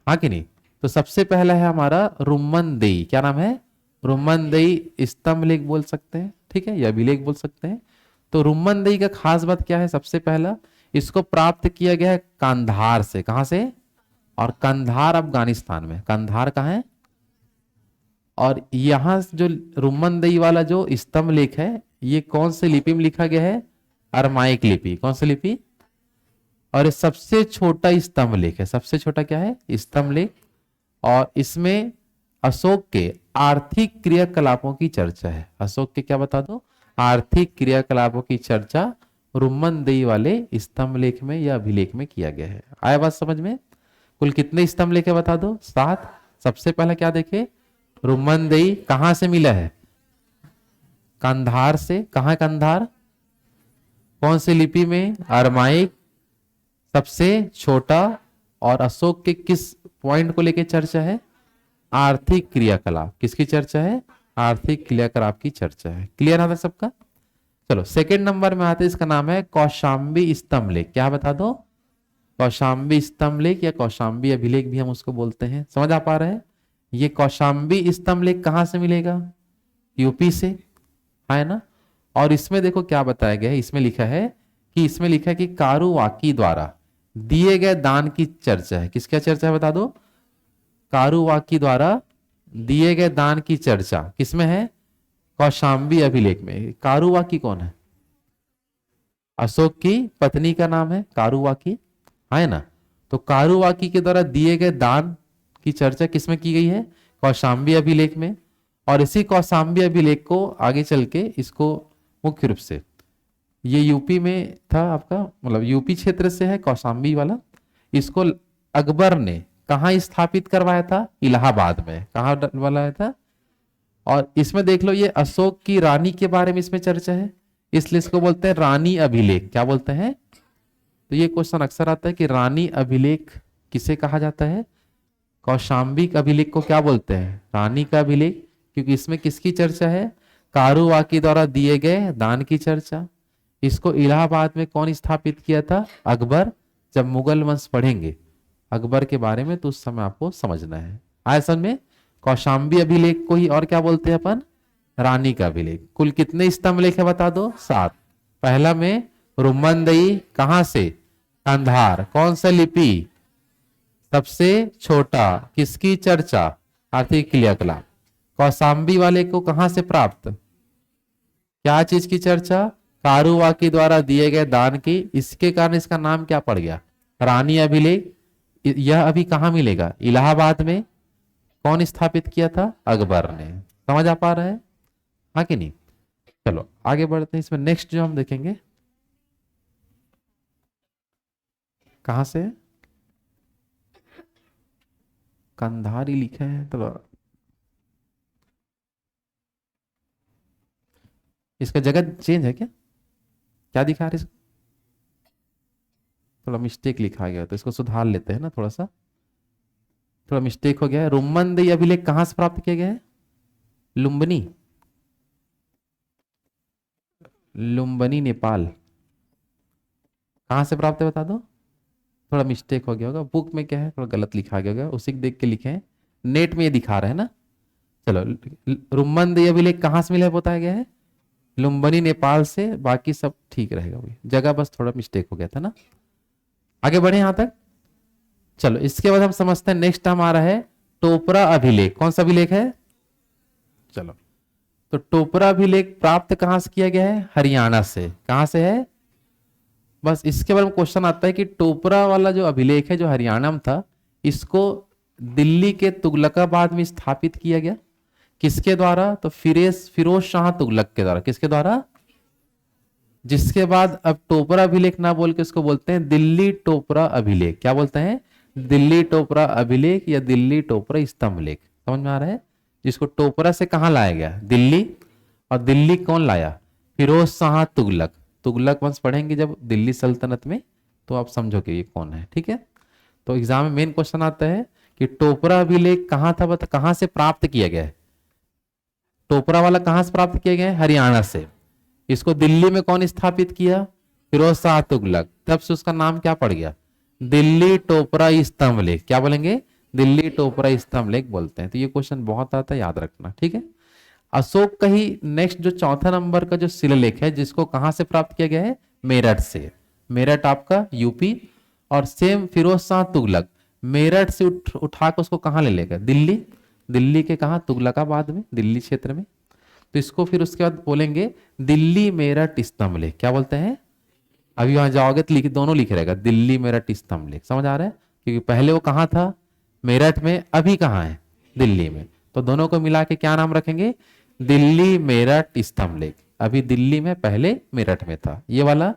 हाँ कि नहीं? तो सबसे पहला है हमारा रुम्मनदेई। क्या नाम है? रुम्मनदेई स्तंभ लेख बोल सकते हैं, ठीक है, या अभिलेख बोल सकते हैं। तो रुम्मनदेई का खास बात क्या है? सबसे पहला, इसको प्राप्त किया गया है कंधार से। कहां से? और कंधार अफगानिस्तान में। कंधार कहाँ है? और यहां जो रुम्मनदेई वाला जो स्तंभ लेख है, ये कौन से लिपि में लिखा गया है? अरमाइक लिपि। कौन सी लिपि? और ये सबसे छोटा स्तंभ लेख है। सबसे छोटा क्या है? स्तंभ लेख। और इसमें अशोक के आर्थिक क्रियाकलापों की चर्चा है। अशोक के क्या बता दो? आर्थिक क्रियाकलापों की चर्चा रुम्मनदेई वाले स्तंभ लेख में या अभिलेख में किया गया है। आया बात समझ में? कुल कितने स्तंभ लेख है बता दो? 7। सबसे पहला क्या देखे? रुम्मनदेई कहां से मिला है? कंधार से। कहां कंधार? कौन सी लिपि में? अरमाइक, सबसे छोटा। और अशोक के किस पॉइंट को लेकर चर्चा है? आर्थिक क्रियाकलाप। किसकी चर्चा है? आर्थिक क्रियाकलाप की चर्चा है। क्लियर है सबका? चलो, सेकंड नंबर में आते हैं, इसका नाम है कौशाम्बी स्तंभ लेख। क्या बता दो? कौशाम्बी स्तंभ लेख या कौशाम्बी अभिलेख भी हम उसको बोलते हैं। समझ आ पा रहे हैं? ये कौशाम्बी स्तंभ लेख कहां से मिलेगा? यूपी से, है ना। और इसमें देखो क्या बताया गया है। इसमें लिखा है कि कारुवाकी द्वारा दिए गए दान की चर्चा है। किसका चर्चा है बता दो? कारुवाकी द्वारा दिए गए दान की चर्चा किसमें है? कौशाम्बी अभिलेख में। कारुवाकी कौन है? अशोक की पत्नी का नाम है कारुवाकी, है ना। तो कारुवाकी के द्वारा दिए गए दान की चर्चा किसमें की गई है? कौशाम्बी अभिलेख में। और इसी कौशाम्बी अभिलेख को आगे चल के इसको मुख्य रूप से ये यूपी में था आपका, मतलब यूपी क्षेत्र से है कौशाम्बी वाला। इसको अकबर ने कहाँ स्थापित करवाया था? इलाहाबाद में। कहाँ डलवाया था? और इसमें देख लो, ये अशोक की रानी के बारे में इसमें चर्चा है, इसलिए इसको बोलते हैं रानी अभिलेख। क्या बोलते हैं? तो ये क्वेश्चन अक्सर आता है कि रानी अभिलेख किसे कहा जाता है? कौशाम्बी अभिलेख को क्या बोलते हैं? रानी का अभिलेख, क्योंकि इसमें किसकी चर्चा है? कारुवाकी द्वारा दिए गए दान की चर्चा। इसको इलाहाबाद में कौन स्थापित किया था? अकबर। जब मुगल वंश पढ़ेंगे अकबर के बारे में तो उस समय आपको समझना है। आया समझ में? कौशाम्बी अभिलेख को ही और क्या बोलते हैं अपन? रानी का अभिलेख। कुल कितने स्तंभ लेख है बता दो? 7। पहला में रुम्मनदई, कहां से? कंधार। कौन सा लिपि? सबसे छोटा। किसकी चर्चा? आर्थिक क्रियाकलाप। कौशाम्बी वाले को कहां से प्राप्त? क्या चीज की चर्चा? कारुवाकी द्वारा दिए गए दान की। इसके कारण इसका नाम क्या पड़ गया? रानी अभिलेख। यह अभी कहां मिलेगा? इलाहाबाद में। कौन स्थापित किया था? अकबर ने। समझ आ पा रहा है? हाँ कि नहीं? चलो आगे बढ़ते हैं। इसमें नेक्स्ट जो हम देखेंगे, कहां से? कंधारी लिखा है तो इसका जगह चेंज है क्या? क्या दिखा रहे इसको? थोड़ा मिस्टेक लिखा गया तो इसको सुधार लेते हैं ना। थोड़ा मिस्टेक हो गया है। रुम्मनदई अभिलेख कहां से प्राप्त किया गया है? लुम्बिनी। लुम्बिनी नेपाल। कहां से प्राप्त है बता दो? थोड़ा मिस्टेक हो गया होगा, बुक में क्या है थोड़ा गलत लिखा गया होगा, उसी को देख के लिखे हैं। नेट में ये दिखा रहे हैं ना। चलो, रुम्मनदई अभिलेख कहां से मिला है बताया गया है? लुम्बिनी नेपाल से। बाकी सब ठीक रहेगा, वही जगह बस थोड़ा मिस्टेक हो गया था ना। आगे बढ़े यहां तक। चलो इसके बाद हम समझते हैं नेक्स्ट हमारा है टोपरा अभिलेख। कौन सा अभिलेख है? चलो, तो टोपरा अभिलेख प्राप्त कहां से किया गया है? हरियाणा से। कहां से है? बस इसके बारे में क्वेश्चन आता है कि टोपरा वाला जो अभिलेख है जो हरियाणा में था, इसको दिल्ली के तुगलकाबाद में स्थापित किया गया। किसके द्वारा? तो फिरोज शाह तुगलक के द्वारा। किसके द्वारा? जिसके बाद अब टोपरा अभिलेख ना बोल के इसको बोलते हैं दिल्ली टोपरा अभिलेख। क्या बोलते हैं? दिल्ली टोपरा अभिलेख या दिल्ली टोपरा स्तंभ लेख। समझ में आ रहा है? जिसको टोपरा से कहां लाया गया? दिल्ली। और दिल्ली कौन लाया? फिरोज शाह तुगलक। तुगलक वंश पढ़ेंगे जब दिल्ली सल्तनत में तो आप समझोगे ये कौन है। ठीक है, तो एग्जाम में मेन क्वेश्चन आता है कि टोपरा अभिलेख कहां था, बता कहां से प्राप्त किया गया है? टोपरा वाला कहां से प्राप्त किया गया है? हरियाणा से। इसको दिल्ली में कौन स्थापित किया? फिरोज शाह तुगलक। तब से उसका नाम क्या पड़ गया? दिल्ली टोपरा स्तंभ लेख। क्या बोलेंगे? दिल्ली टोपरा स्तंभ लेख बोलते हैं। तो ये क्वेश्चन बहुत आता है, याद रखना। ठीक है, अशोक का ही नेक्स्ट जो चौथा नंबर का जो शिलालेख है, जिसको कहां से प्राप्त किया गया है? मेरठ से। मेरठ आपका यूपी। और सेम फिरोज शाह तुगलक मेरठ से उठा कर उसको कहां ले लेगा? दिल्ली। दिल्ली के कहा? तुगलकाबाद में, दिल्ली क्षेत्र में। तो इसको फिर उसके बाद बोलेंगे दिल्ली मेरठ स्तंभ लेख। क्या बोलते हैं? अभी वहां जाओगे तो दोनों लिखे रहेगा दिल्ली मेरठ स्तंभ लेख। समझ आ रहा है? क्योंकि पहले वो कहां था? मेरठ में। अभी कहां है? दिल्ली में। तो दोनों को मिला के क्या नाम रखेंगे? दिल्ली मेरठ स्तंभ लेख। अभी दिल्ली में, पहले मेरठ में था। ये वाला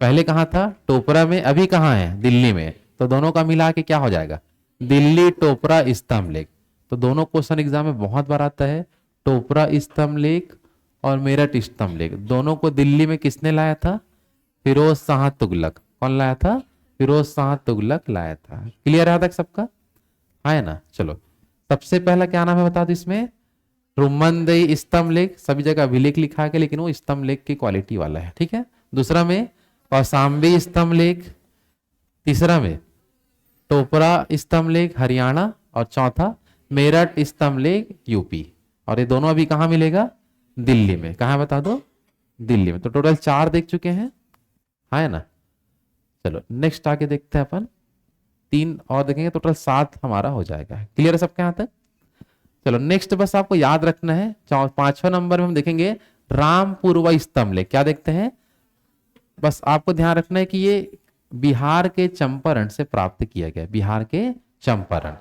पहले कहां था? टोपरा में। अभी कहां है? दिल्ली में। तो दोनों का मिला के क्या हो जाएगा? दिल्ली टोपरा स्तंभ लेख। तो दोनों क्वेश्चन एग्जाम में बहुत बार आता है। टोपरा स्तंभ लेख और मेरठ स्तंभ लेख, दोनों को दिल्ली में किसने लाया था? फिरोज शाह तुगलक। कौन लाया था? फिरोज शाह तुगलक लाया था। क्लियर है तक सबका? है ना। चलो, सबसे पहला क्या नाम है बता दो इसमें? रुम्मनदई स्तंभ लेख। सभी जगह अभिलेख लिखा गया लेकिन वो स्तंभ लेख की क्वालिटी वाला है। ठीक है, दूसरा में कौशाम्बी स्तंभ लेख। तीसरा में टोपरा स्तंभ लेख हरियाणा। और चौथा मेरठ स्तंभ लेख यूपी। और ये दोनों अभी कहां मिलेगा? दिल्ली में। कहां बता दो? दिल्ली में। तो टोटल 4 देख चुके हैं, है ना। चलो नेक्स्ट आगे देखते हैं अपन। 3 और देखेंगे, टोटल 7 हमारा हो जाएगा। क्लियर है सबके यहां तक? चलो नेक्स्ट बस आपको याद रखना है, 5वां नंबर में हम देखेंगे रामपुरवा स्तंभ लेख। क्या देखते हैं? बस आपको ध्यान रखना है कि ये बिहार के चंपारण से प्राप्त किया गया। बिहार के चंपारण।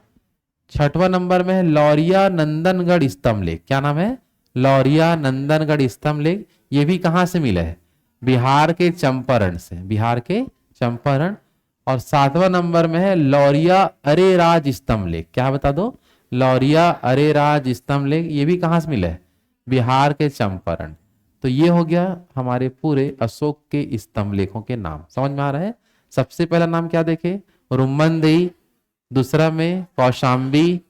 6वां नंबर में है लौरिया नंदनगढ़ स्तंभ लेख। क्या नाम है? लौरिया नंदनगढ़ स्तंभ लेख। ये भी कहां से मिला है? बिहार के चंपारण से। बिहार के चंपारण। और 7वां नंबर में है लौरिया अरेराज स्तंभ लेख। क्या बता दो? लौरिया अरेराज स्तंभ लेख। ये भी कहां से मिला है? बिहार के चंपारण। तो ये हो गया हमारे पूरे अशोक के स्तंभ लेखों के नाम। समझ में आ रहा है? सबसे पहला नाम क्या देखे? रुम्मनदई। दूसरा में कौशाम्बी।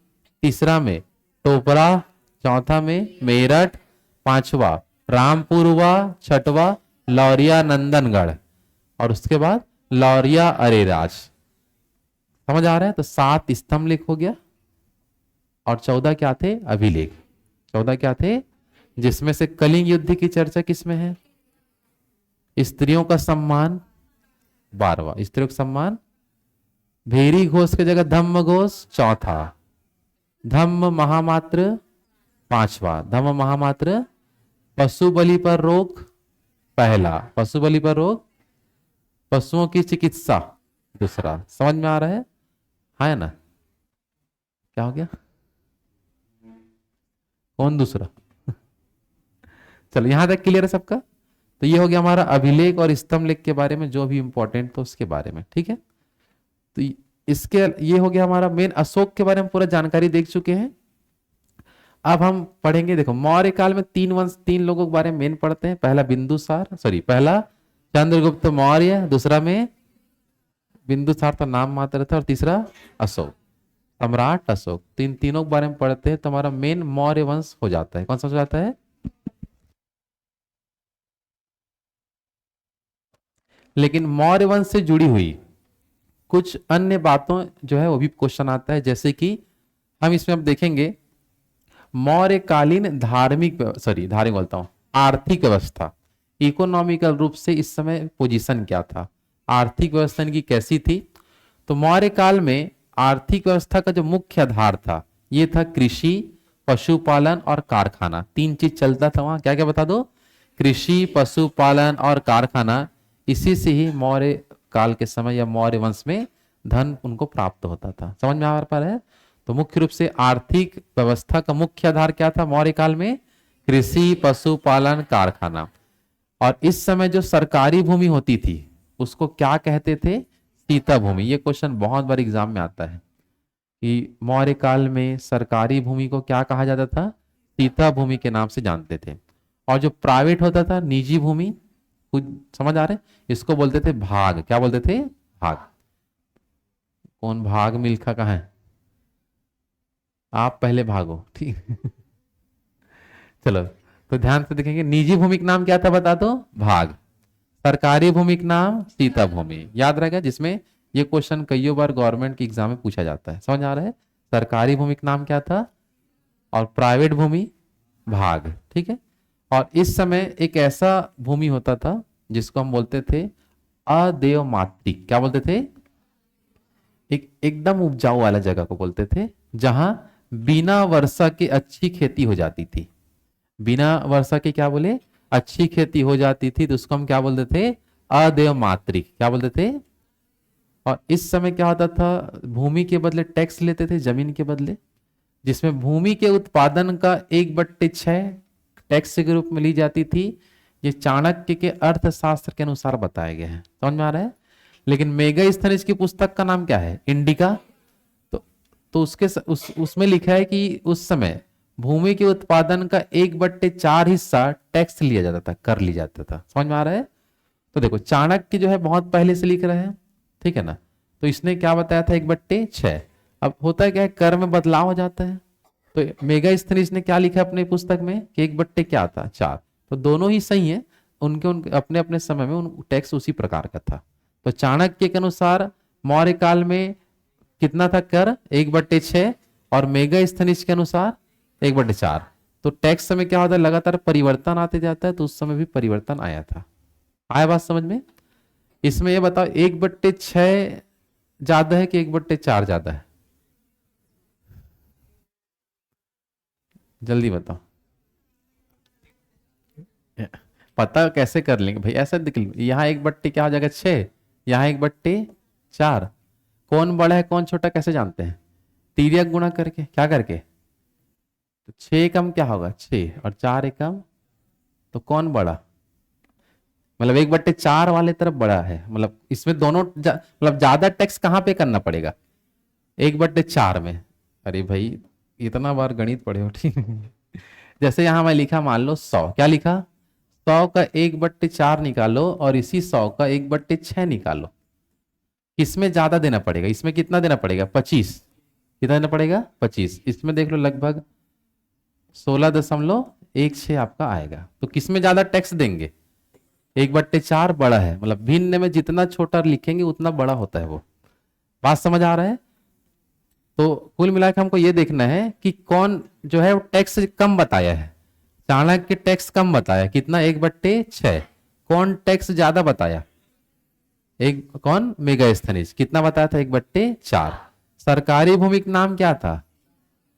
तीसरा में टोपरा। चौथा में मेरठ। 5वां रामपुरवा। 6वां लौरिया नंदनगढ़। और उसके बाद लौरिया अरेराज। समझ आ रहा है? तो 7 स्तंभ लेख हो गया और 14 क्या थे? अभिलेख। 14 क्या थे? जिसमें से कलिंग युद्ध की चर्चा किसमें है? स्त्रियों का सम्मान 12वां, स्त्रियों का सम्मान। भेरी घोष की जगह धम्म घोष चौथा। धम्म महामात्र 5वां, धम्म महामात्र। पशु बलि पर रोक पहला, पशु बलि पर रोक। पशुओं की चिकित्सा दूसरा। समझ में आ रहा है? हाँ है ना? क्या हो गया? कौन दूसरा? चलो यहां तक क्लियर है सबका? तो ये हो गया हमारा अभिलेख और स्तंभ लेख के बारे में, जो भी इंपॉर्टेंट था उसके बारे में। ठीक है, तो इसके ये हो गया हमारा मेन। अशोक के बारे में पूरा जानकारी देख चुके हैं। अब हम पढ़ेंगे, देखो मौर्य काल में 3 वंश, 3 लोगों के बारे में मेन पढ़ते हैं। पहला बिंदुसार, सॉरी पहला चंद्रगुप्त मौर्य, दूसरा में बिंदुसार तो नाम मात्र था, और तीसरा अशोक, सम्राट अशोक। तीनों के बारे में पढ़ते हैं तो हमारा मेन मौर्य वंश हो जाता है। कौन सा हो जाता है? लेकिन मौर्य वंश से जुड़ी हुई कुछ अन्य बातों जो है वो भी क्वेश्चन आता है। जैसे कि हम इसमें अब देखेंगे मौर्यकालीन धार्मिक बोलता हूं, आर्थिक व्यवस्था, इकोनॉमिकल रूप से इस समय पोजीशन क्या था, आर्थिक व्यवस्था इनकी कैसी थी। तो मौर्य काल में आर्थिक व्यवस्था का जो मुख्य आधार था ये था कृषि, पशुपालन और कारखाना। 3 चीज चलता था वहां। क्या क्या बता दो? कृषि, पशुपालन और कारखाना। इसी से ही मौर्य काल के समय या मौर्य वंश में धन उनको प्राप्त होता था। समझ में आ पा रहा है? तो मुख्य रूप से आर्थिक व्यवस्था का मुख्य आधार क्या था मौर्य काल में? कृषि, पशुपालन, कारखाना। और इस समय जो सरकारी भूमि होती थी उसको क्या कहते थे? सीता भूमि। ये क्वेश्चन बहुत बार एग्जाम में आता है कि मौर्य काल में सरकारी भूमि को क्या कहा जाता था? सीता भूमि के नाम से जानते थे। और जो प्राइवेट होता था, निजी भूमि, कुछ समझ आ रहे? इसको बोलते थे भाग। क्या बोलते थे? भाग। कौन भाग मिल्खा कहाँ है? आप पहले भागो, ठीक। चलो, तो ध्यान से देखेंगे। निजी भूमि का नाम क्या था बता दो? भाग। सरकारी भूमि का नाम सीता भूमि। याद रहेगा, जिसमें ये क्वेश्चन कई बार गवर्नमेंट के एग्जाम में पूछा जाता है। समझ आ रहा है? सरकारी भूमि का नाम क्या था और प्राइवेट भूमि भाग। ठीक है। और इस समय एक ऐसा भूमि होता था जिसको हम बोलते थे अदेव मातृक। क्या बोलते थे? एक एकदम उपजाऊ वाला जगह को बोलते थे, जहां बिना वर्षा के अच्छी खेती हो जाती थी। बिना वर्षा के क्या बोले? अच्छी खेती हो जाती थी, तो उसको हम क्या बोलते थे? अदेव मातृक। क्या बोलते थे? और इस समय क्या होता था? भूमि के बदले टैक्स लेते थे, जमीन के बदले, जिसमें भूमि के उत्पादन का 1/6 टैक्स के रूप में ली जाती थी। ये चाणक्य के अर्थशास्त्र के अनुसार बताया गया है। समझ में आ रहा है? लेकिन मेगास्थनीज की पुस्तक का नाम क्या है? इंडिका। तो उसमें लिखा है कि उस समय भूमि के उत्पादन का 1/4 हिस्सा टैक्स लिया जाता था, कर लिया जाता था। समझ में आ रहा है? तो देखो चाणक्य जो है बहुत पहले से लिख रहे हैं, ठीक है ना? तो इसने क्या बताया था? 1/6। अब होता है क्या है, कर में बदलाव हो जाता है। तो मेगास्थनीज ने क्या लिखा अपने पुस्तक में कि 1/4 क्या था? 4। तो दोनों ही सही है। उनके अपने अपने समय में उन टैक्स उसी प्रकार का था। तो चाणक्य के अनुसार मौर्य काल में कितना था कर? 1/6। और मेगास्थनीज के अनुसार 1/4। तो टैक्स समय क्या होता है? लगातार परिवर्तन आते जाता है, तो उस समय भी परिवर्तन आया था। आया बात समझ में? इसमें ये बताओ 1/6 ज्यादा है कि 1/4 ज्यादा है? जल्दी बताओ। पता कैसे कर लेंगे भाई? ऐसा देख लो, यहाँ 1/, क्या हो जाएगा? 6। यहाँ 1/4। कौन बड़ा है कौन छोटा कैसे जानते हैं? तिर्यक गुणा करके। क्या करके? तो 6 एकम क्या होगा? 6 और 4 एकम, तो कौन बड़ा? मतलब 1/4 वाले तरफ बड़ा है। मतलब इसमें दोनों मतलब ज्यादा टैक्स कहाँ पे करना पड़ेगा? 1/4 में। अरे भाई इतना बार गणित पढ़े हो, ठीक है। जैसे यहां मैं लिखा, मान लो 100। क्या लिखा? 100 का 1/4 निकालो और इसी 100 का 1/6 निकालो। किसमें ज्यादा देना पड़ेगा? इसमें कितना देना पड़ेगा? 25। कितना देना पड़ेगा? 25। इसमें देख लो लगभग 16.16 आपका आएगा। तो किसमें ज्यादा टैक्स देंगे? 1/4 बड़ा है, मतलब भिन्न में जितना छोटा लिखेंगे उतना बड़ा होता है वो। बात समझ आ रहा है? तो कुल मिलाकर हमको ये देखना है कि कौन जो है वो टैक्स कम बताया है। चाणक्य टैक्स कम बताया, कितना, 1/6। कौन टैक्स ज्यादा बताया? एक कौन? मेगास्थनीज। कितना बताया था? 1/4। सरकारी भूमि का नाम क्या था?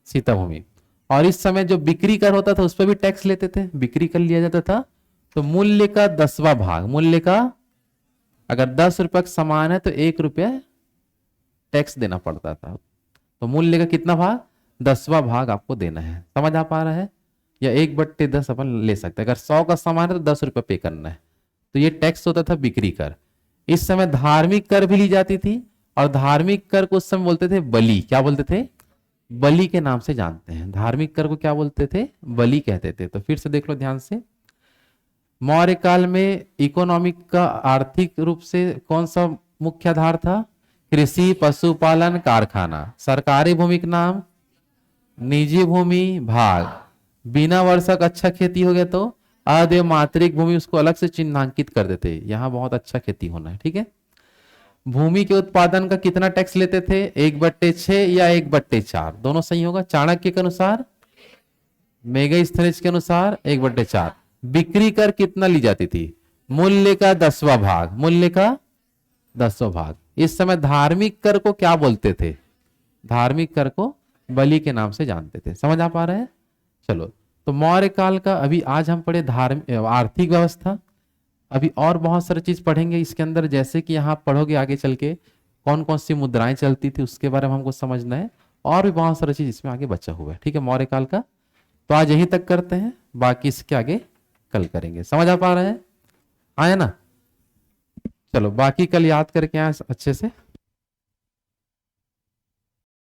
सीता भूमि। और इस समय जो बिक्री कर होता था उस पर भी टैक्स लेते थे, बिक्री कर लिया जाता था। तो मूल्य का 10वां भाग, मूल्य का अगर 10 रुपये का सामान है तो 1 रुपया टैक्स देना पड़ता था। तो मूल्य का कितना भाग? 10वां भाग आपको देना है। समझ आ पा रहा है? या 1/10 अपन ले सकते हैं। अगर 100 का सामान है तो 10 रुपये पे करना है। तो ये टैक्स होता था बिक्री कर। इस समय धार्मिक कर भी ली जाती थी, और धार्मिक कर को उस समय बोलते थे बलि। क्या बोलते थे? बलि के नाम से जानते हैं। धार्मिक कर को क्या बोलते थे? बलि कहते थे। तो फिर से देख लो ध्यान से। मौर्य काल में इकोनॉमिक का आर्थिक रूप से कौन सा मुख्य आधार था? कृषि, पशुपालन, कारखाना। सरकारी भूमि का नाम? निजी भूमि भाग। बिना वर्षक अच्छा खेती हो गया तो अदेव मात्रिक भूमि, उसको अलग से चिन्हांकित कर देते, यहां बहुत अच्छा खेती होना है। ठीक है। भूमि के उत्पादन का कितना टैक्स लेते थे? 1/6 या 1/4? दोनों सही होगा। चाणक्य के अनुसार, मेगास्थनीज के अनुसार 1/4। बिक्री कर कितना ली जाती थी? मूल्य का 10वां भाग, मूल्य का 10वां भाग। इस समय धार्मिक कर को क्या बोलते थे? धार्मिक कर को बलि के नाम से जानते थे। समझ आ पा रहे हैं? चलो, तो मौर्य काल का अभी आज हम पढ़े धार्मिक आर्थिक व्यवस्था। अभी और बहुत सारी चीज पढ़ेंगे इसके अंदर, जैसे कि यहाँ पढ़ोगे आगे चल के कौन कौन सी मुद्राएं चलती थी उसके बारे में हमको समझना है। और भी बहुत सारी चीज इसमें आगे बचा हुआ है। ठीक है, मौर्य काल का तो आज यहीं तक करते हैं, बाकी इसके आगे कल करेंगे। समझ आ पा रहे हैं? आया ना? चलो बाकी कल याद करके आए अच्छे से।